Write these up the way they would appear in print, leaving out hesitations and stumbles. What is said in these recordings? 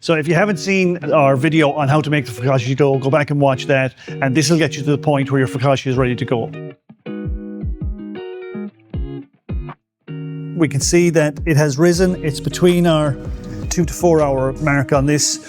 So if you haven't seen our video on how to make the focaccia dough, go back and watch that, and this will get you to the point where your focaccia is ready to go. We can see that it has risen. It's between our 2 to 4 hour mark on this.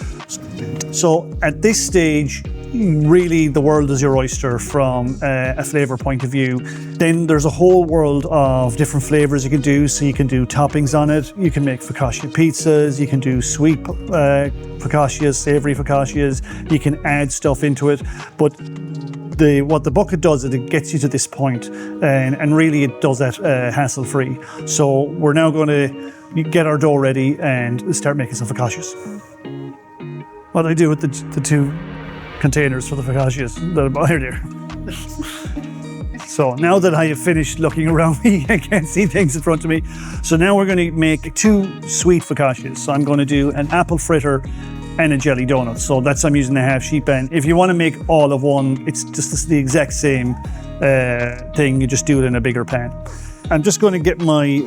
So at this stage, really the world is your oyster from a flavor point of view. Then there's a whole world of different flavors you can do. So you can do toppings on it. You can make focaccia pizzas. You can do sweet focaccias, savory focaccias. You can add stuff into it. But what the bucket does is it gets you to this point, and really it does that hassle-free. So we're now going to get our dough ready and start making some focaccias. What do I do with the 2 containers for the focaccias that I bought here? So now that I have finished looking around me, I can't see things in front of me. So now we're going to make 2 sweet focaccias. So I'm going to do an apple fritter and a jelly donut. So I'm using a half sheet pan. If you want to make all of one, it's just the exact same thing. You just do it in a bigger pan. I'm just going to get my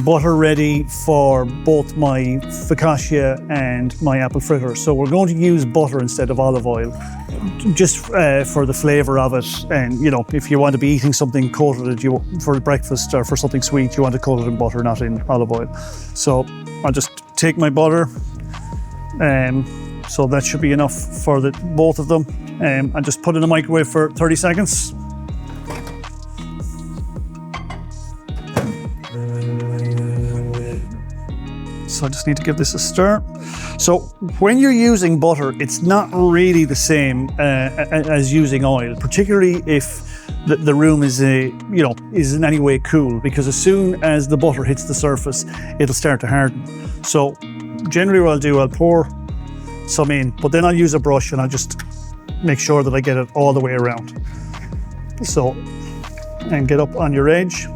butter ready for both my focaccia and my apple fritter. So we're going to use butter instead of olive oil, just for the flavor of it. And you know, if you want to be eating something coated for breakfast or for something sweet, you want to coat it in butter, not in olive oil. So I'll just take my butter. So that should be enough for both of them. I'll just put it in the microwave for 30 seconds. So I just need to give this a stir. So when you're using butter, it's not really the same as using oil, particularly if the room is in any way cool, because as soon as the butter hits the surface, it'll start to harden. So generally what I'll do, I'll pour some in, but then I'll use a brush and I'll just make sure that I get it all the way around. So, and get up on your edge.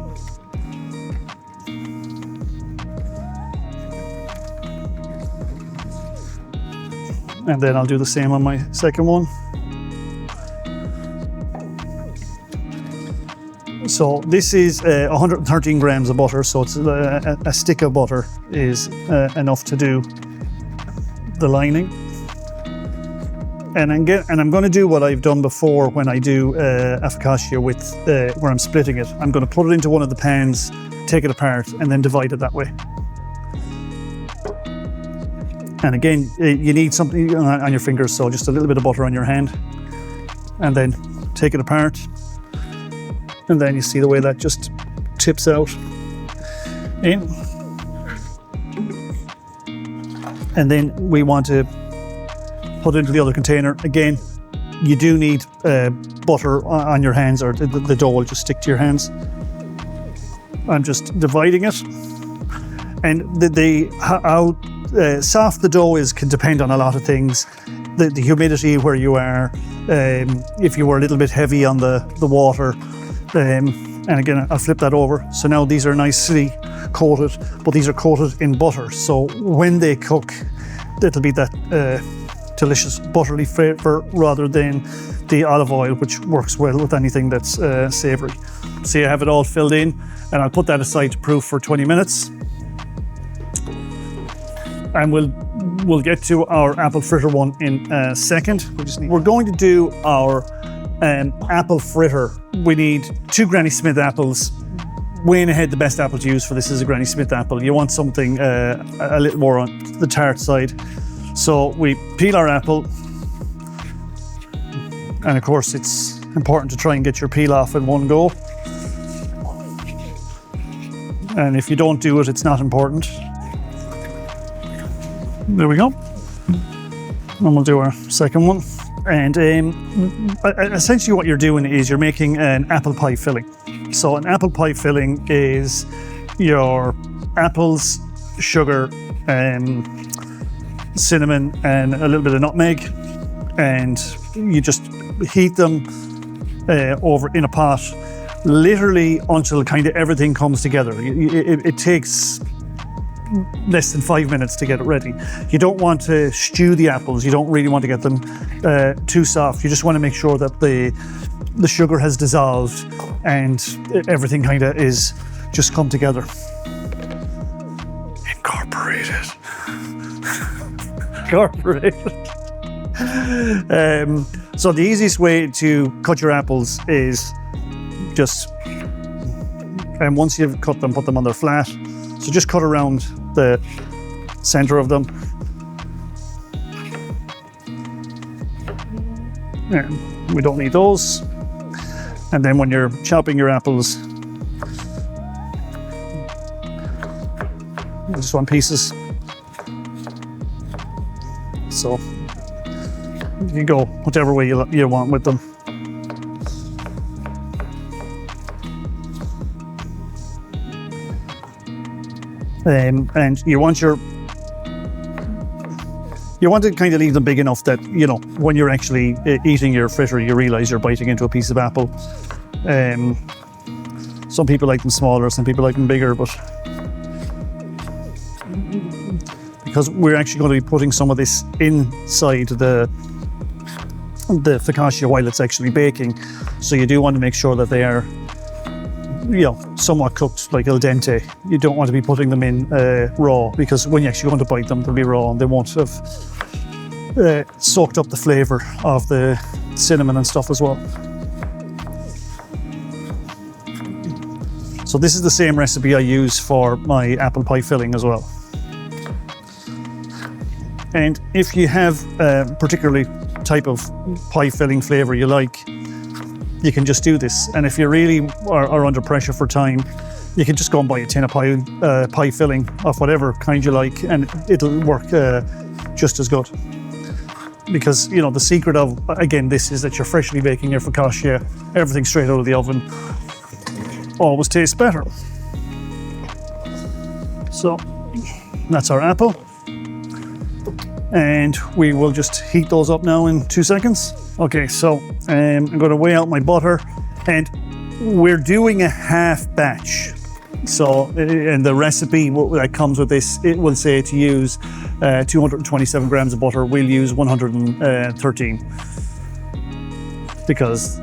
And then I'll do the same on my second one. So this is 113 grams of butter, so it's a stick of butter is enough to do the lining. And I'm going to do what I've done before when I do a focaccia with where I'm splitting it. I'm going to put it into one of the pans, take it apart, and then divide it that way. And again, you need something on your fingers, so just a little bit of butter on your hand, and then take it apart. And then you see the way that just tips out in. And then we want to put it into the other container. Again, you do need butter on your hands, or the dough will just stick to your hands. I'm just dividing it. And how soft the dough is can depend on a lot of things. The humidity where you are, if you were a little bit heavy on the water. And again, I'll flip that over. So now these are nicely coated, but these are coated in butter. So when they cook, it'll be that delicious buttery flavor rather than the olive oil, which works well with anything that's savory. See, I have it all filled in, and I'll put that aside to proof for 20 minutes. And we'll get to our apple fritter one in a second. We're going to do our apple fritter. We need 2 Granny Smith apples. Weighing ahead, the best apple to use for this is a Granny Smith apple. You want something a little more on the tart side. So we peel our apple. And of course, it's important to try and get your peel off in one go. And if you don't do it, it's not important. There we go. And we'll do our second one. And essentially what you're doing is you're making an apple pie filling. So an apple pie filling is your apples, sugar, cinnamon, and a little bit of nutmeg. And you just heat them over in a pot, literally until kind of everything comes together. It takes less than 5 minutes to get it ready. You don't want to stew the apples. You don't really want to get them too soft. You just want to make sure that the sugar has dissolved and everything kind of is just come together. Incorporated. incorporated. So the easiest way to cut your apples is just, and once you've cut them, put them on their flat. So just cut around the center of them. And we don't need those. And then when you're chopping your apples, I just want pieces. So you can go whatever way you want with them. And you want to kind of leave them big enough that, you know, when you're actually eating your fritter, you realize you're biting into a piece of apple. Some people like them smaller, some people like them bigger, but because we're actually going to be putting some of this inside the focaccia while it's actually baking, so you do want to make sure that they are, you know, somewhat cooked, like al dente. You don't want to be putting them in raw, because when you actually go to bite them, they'll be raw and they won't have soaked up the flavor of the cinnamon and stuff as well. So this is the same recipe I use for my apple pie filling as well. And if you have a particularly type of pie filling flavor you like, you can just do this. And if you really are under pressure for time, you can just go and buy a tin of pie filling of whatever kind you like, and it'll work just as good. Because, you know, the secret of, again, this is that you're freshly baking your focaccia, everything straight out of the oven, always tastes better. So that's our apple. And we will just heat those up now in 2 seconds. Okay, so I'm going to weigh out my butter, and we're doing a half batch. So, and the recipe that comes with this, it will say to use 227 grams of butter. We'll use 113 because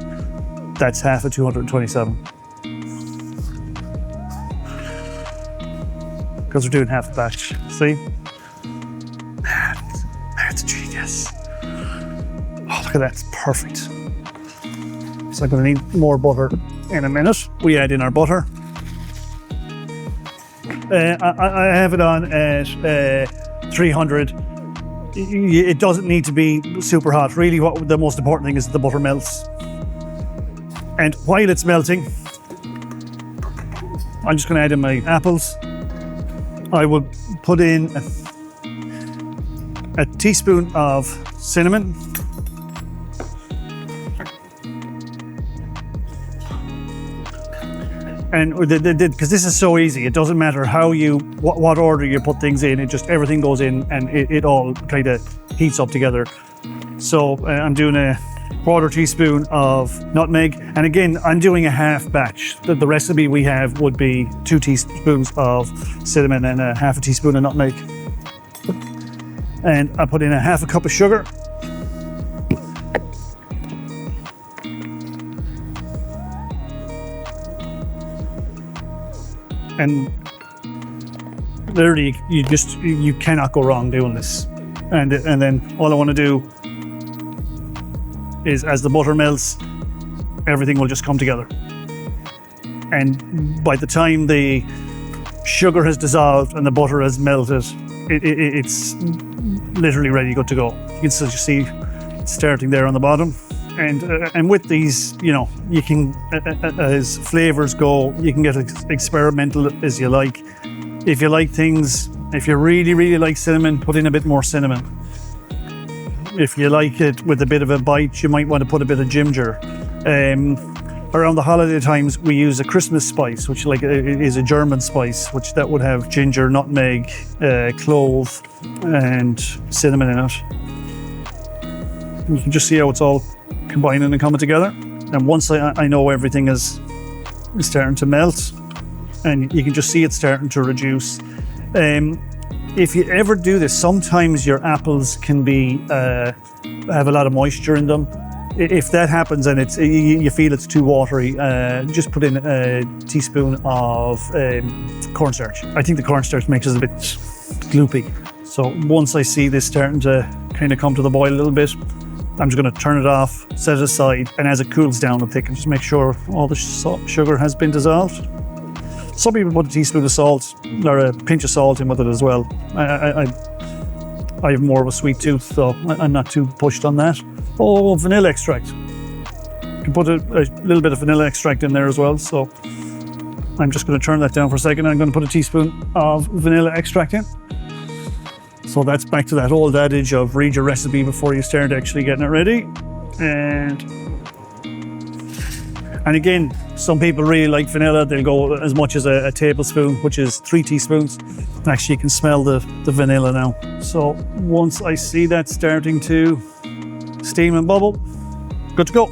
that's half of 227. Because we're doing half a batch. See? That's genius. Oh, look at that, it's perfect. So I'm going to need more butter in a minute. We add in our butter. I have it on at 300. It doesn't need to be super hot. Really, what the most important thing is that the butter melts. And while it's melting, I'm just going to add in my apples. I will put in a teaspoon of cinnamon. And because this is so easy, it doesn't matter how what order you put things in, it just, everything goes in and it all kind of heats up together. So I'm doing a quarter teaspoon of nutmeg. And again, I'm doing a half batch. The recipe we have would be 2 teaspoons of cinnamon and a half a teaspoon of nutmeg. And I put in a half a cup of sugar. And literally, you cannot go wrong doing this. And then all I want to do is, as the butter melts, everything will just come together. And by the time the sugar has dissolved and the butter has melted, it's literally ready, good to go. You can still just see it's starting there on the bottom. And with these, you know, you can, as flavors go, you can get as experimental as you like. If you like things, if you really, really like cinnamon, put in a bit more cinnamon. If you like it with a bit of a bite, you might want to put a bit of ginger. Around the holiday times, we use a Christmas spice, which is a German spice, which that would have ginger, nutmeg, clove, and cinnamon in it. You can just see how it's all combining and coming together. And once I know everything is starting to melt, and you can just see it starting to reduce. If you ever do this, sometimes your apples can be have a lot of moisture in them. If that happens and you feel it's too watery, just put in a teaspoon of cornstarch. I think the cornstarch makes it a bit gloopy. So once I see this starting to kind of come to the boil a little bit, I'm just going to turn it off, set it aside, and as it cools down and thickens, just make sure all the sugar has been dissolved. Some people put a teaspoon of salt or a pinch of salt in with it as well. I have more of a sweet tooth, so I'm not too pushed on that. Oh, vanilla extract. You can put a little bit of vanilla extract in there as well. So I'm just going to turn that down for a second. I'm going to put a teaspoon of vanilla extract in. So that's back to that old adage of read your recipe before you start actually getting it ready. And again, some people really like vanilla. They'll go as much as a tablespoon, which is 3 teaspoons. Actually, you can smell the vanilla now. So once I see that starting to steam and bubble, good to go.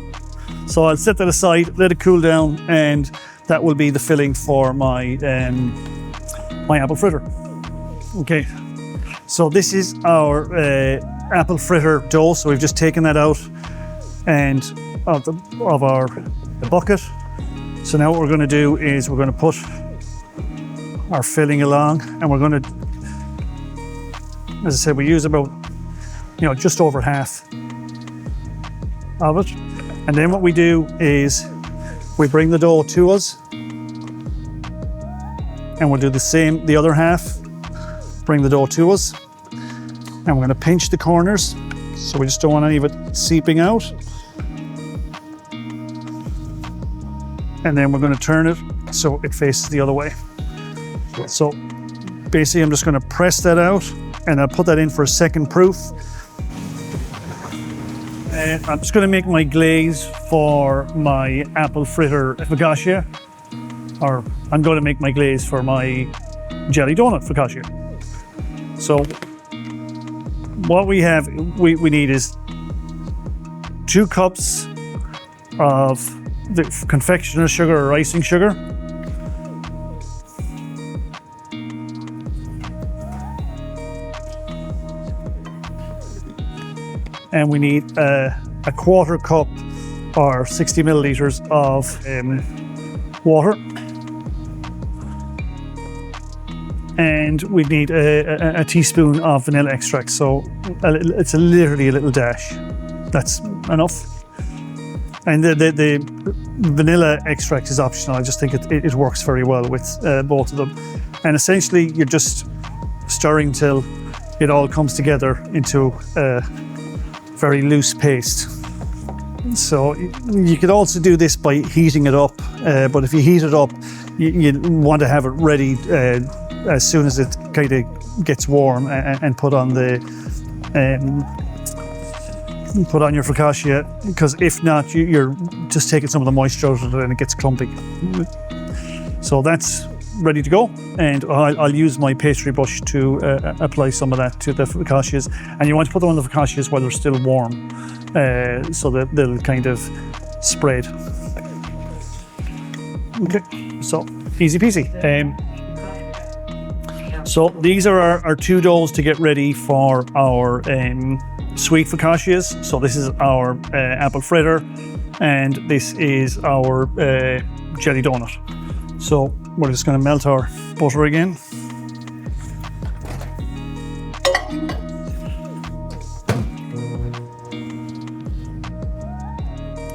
So I'll set that aside, let it cool down, and that will be the filling for my my apple fritter. Okay, so this is our apple fritter dough. So we've just taken that out and of our bucket. So now what we're going to do is we're going to put our filling along, and we're going to, as I said, we use about, just over half of it. And then what we do is we bring the dough to us, and we'll do the same, the other half, bring the dough to us, and we're going to pinch the corners, so we just don't want any of it seeping out. And then we're going to turn it so it faces the other way. So basically I'm just going to press that out, and I'll put that in for a second proof. And I'm just going to make my glaze for my apple fritter focaccia, or I'm going to make my glaze for my jelly donut focaccia. So what we have, we need is 2 cups of the confectioner's sugar or icing sugar. And we need a 1/4 cup or 60 milliliters of water. And we need a teaspoon of vanilla extract. So it's literally a little dash. That's enough. And the vanilla extract is optional. I just think it works very well with both of them. And essentially, you're just stirring till it all comes together into a very loose paste. So you could also do this by heating it up, but if you heat it up, you want to have it ready as soon as it kind of gets warm, and put on the put on your focaccia, because if not, you're just taking some of the moisture out of it and it gets clumpy. So that's ready to go, and I'll use my pastry brush to apply some of that to the focaccias. And you want to put them on the focaccias while they're still warm, so that they'll kind of spread. Okay, so easy peasy. So these are our 2 doughs to get ready for our sweet focaccias. So this is our apple fritter, and this is our jelly donut. So we're just going to melt our butter again.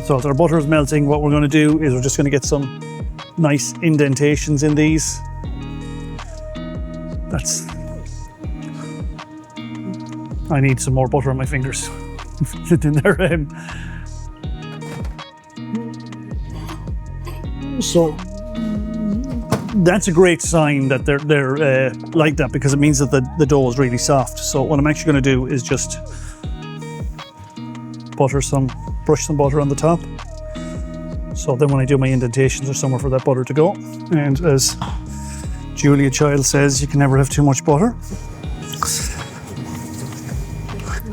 So as our butter is melting, what we're going to do is we're just going to get some nice indentations in these. I need some more butter on my fingers. in there. So that's a great sign that they're like that, because it means that the dough is really soft. So what I'm actually going to do is just brush some butter on the top. So then when I do my indentations, there's somewhere for that butter to go. And as Julia Child says, you can never have too much butter.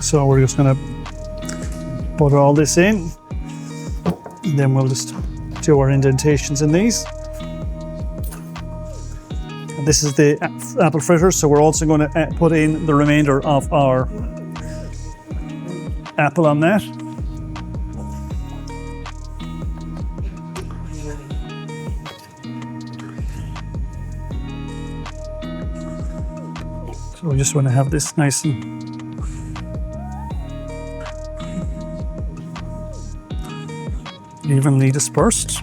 So we're just going to butter all this in. And then we'll just do our indentations in these. And this is the apple fritter, so we're also going to put in the remainder of our apple on that. So we just want to have this nice and evenly dispersed.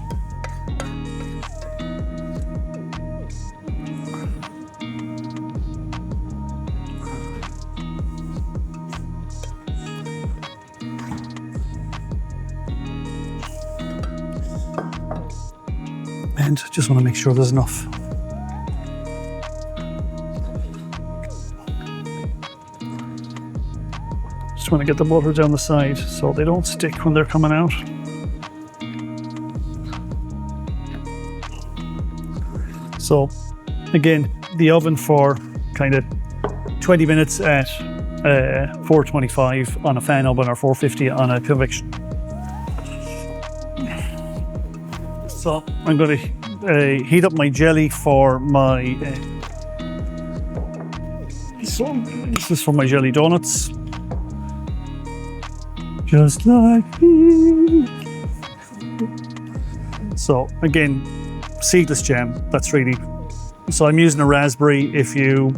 And just want to make sure there's enough. Just want to get the butter down the side so they don't stick when they're coming out. So again, the oven for kind of 20 minutes at 425 on a fan oven or 450 on a convection. So I'm going to heat up my jelly for my, so this is for my jelly donuts. Just like me. So again, seedless jam, that's really, so I'm using a raspberry. If you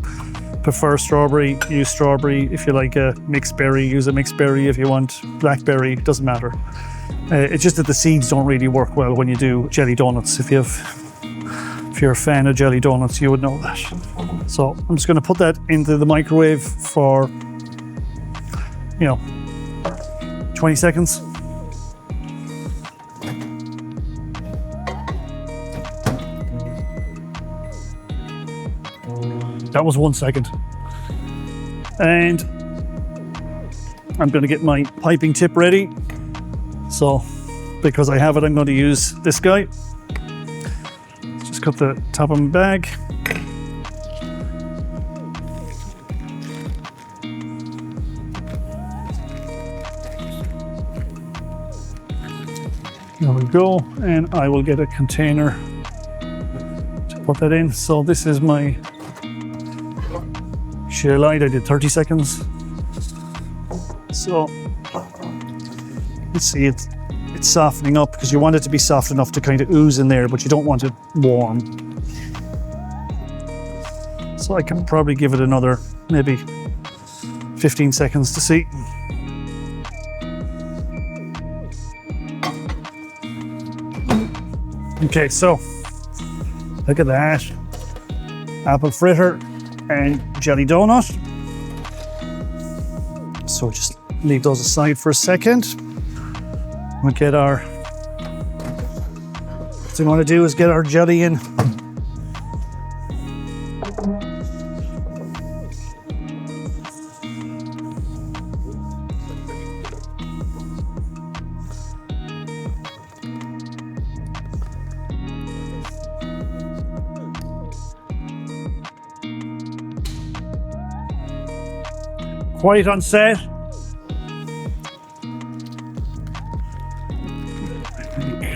prefer strawberry, use strawberry. If you like a mixed berry, use a mixed berry. If you want blackberry, doesn't matter. It's just that the seeds don't really work well when you do jelly donuts. If you're a fan of jelly donuts, you would know that. So I'm just going to put that into the microwave for, 20 seconds. That was 1 second. And I'm going to get my piping tip ready. So, because I have it, I'm going to use this guy. Just cut the top of my bag. There we go, and I will get a container to put that in. So this is my share light. I did 30 seconds. So let's see, it's softening up because you want it to be soft enough to kind of ooze in there, but you don't want it warm. So I can probably give it another maybe 15 seconds to see. Okay, so look at that. Apple fritter and jelly donut. So just leave those aside for a second. We'll get our, what we want to do is get our jelly in. Quiet on set.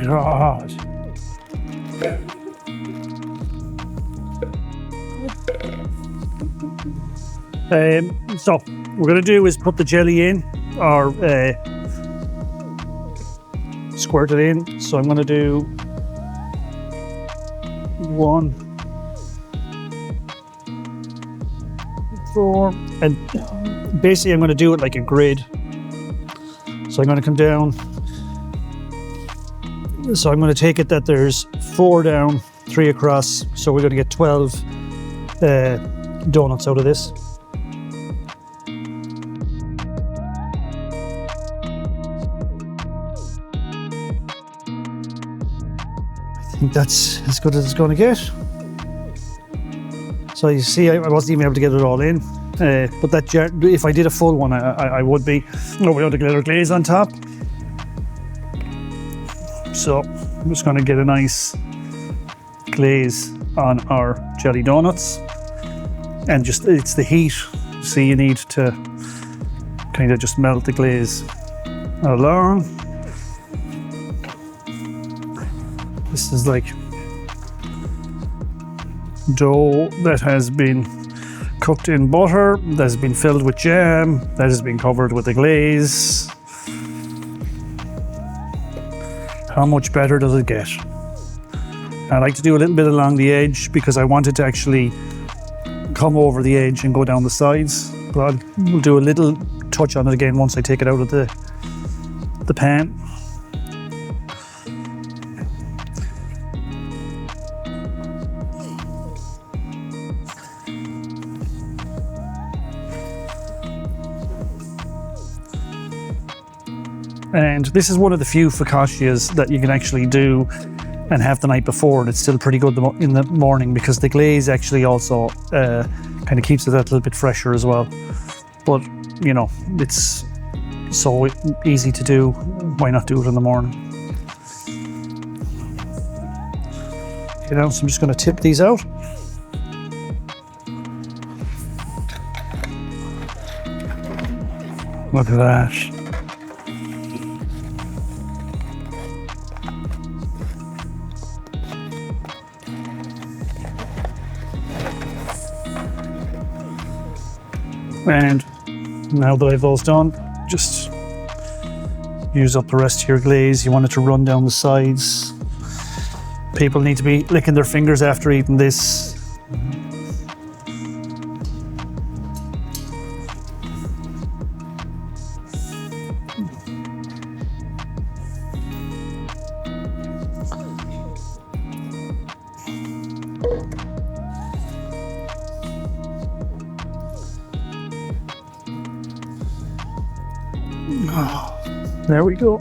God. So what we're going to do is put the jelly in, or squirt it in. So I'm going to do 1, 4, and basically I'm going to do it like a grid. So I'm going to come down. So I'm going to take it that there's 4 down, 3 across. So we're going to get 12 donuts out of this. I think that's as good as it's going to get. So you see, I wasn't even able to get it all in. But that jar, if I did a full one, I would be. No, we have the glitter glaze on top. So I'm just going to get a nice glaze on our jelly donuts, and just it's the heat. So you need to kind of just melt the glaze along. This is like dough that has been cooked in butter, that has been filled with jam, that has been covered with a glaze. How much better does it get? I like to do a little bit along the edge because I want it to actually come over the edge and go down the sides. But we'll do a little touch on it again once I take it out of the pan. And this is one of the few focaccias that you can actually do and have the night before, and it's still pretty good in the morning, because the glaze actually also kind of keeps it a little bit fresher as well. But you know, it's so easy to do, why not do it in the morning? You know, so I'm just going to tip these out. Look at that. And now that I've those done, just use up the rest of your glaze. You want it to run down the sides. People need to be licking their fingers after eating this. Oh, there we go.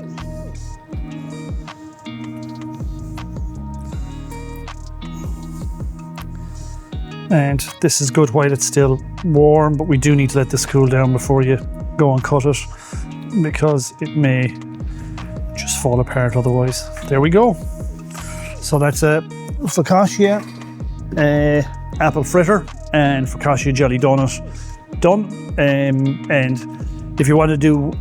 And this is good while it's still warm, but we do need to let this cool down before you go and cut it, because it may just fall apart otherwise. There we go. So that's a focaccia, apple fritter, and focaccia jelly donut done. And if you want to do,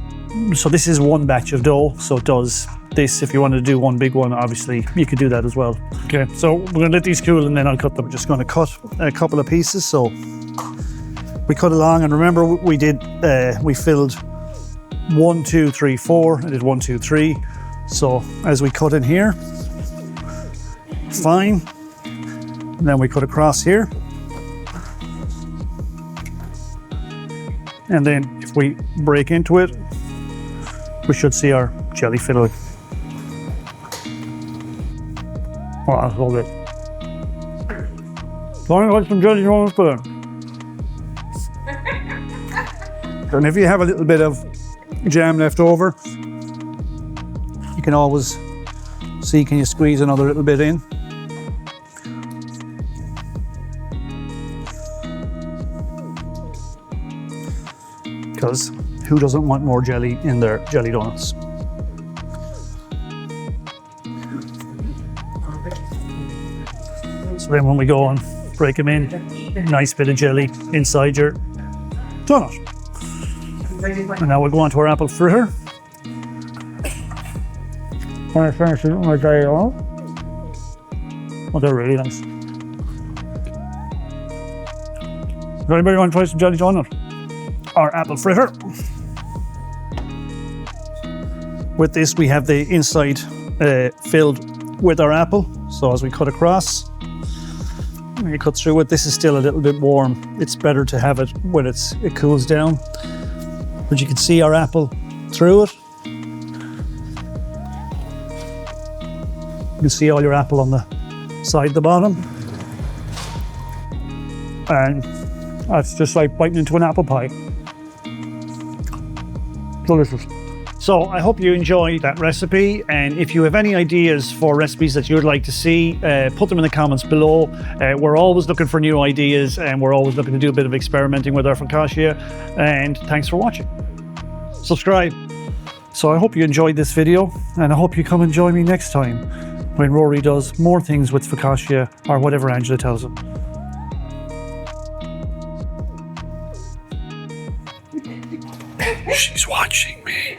so this is one batch of dough, so it does this. If you want to do one big one, obviously you could do that as well. Okay, so we're going to let these cool and then I'll cut them. We're just going to cut a couple of pieces. So we cut along, and remember we did, we filled 1, 2, 3, 4. I did 1, 2, 3. So as we cut in here, fine. And then we cut across here. And then if we break into it, we should see our jelly filling. Oh, that's all good. Lauren, got some jelly donuts for them. And if you have a little bit of jam left over, you can always see, can you squeeze another little bit in? Because who doesn't want more jelly in their jelly donuts? So then when we go and break them in, nice bit of jelly inside your donut. And now we'll go on to our apple fritter. When I finish it, my jelly donut. Oh, they're really nice. Does anybody want to try some jelly donut? Our apple fritter. With this, we have the inside filled with our apple. So as we cut across, when you cut through it, this is still a little bit warm. It's better to have it when it cools down. But you can see our apple through it. You can see all your apple on the side, the bottom. And that's just like biting into an apple pie. Delicious. So I hope you enjoyed that recipe, and if you have any ideas for recipes that you'd like to see, put them in the comments below. We're always looking for new ideas, and we're always looking to do a bit of experimenting with our focaccia. And thanks for watching. Subscribe. So I hope you enjoyed this video, and I hope you come and join me next time when Rory does more things with focaccia, or whatever Angela tells him. She's watching me.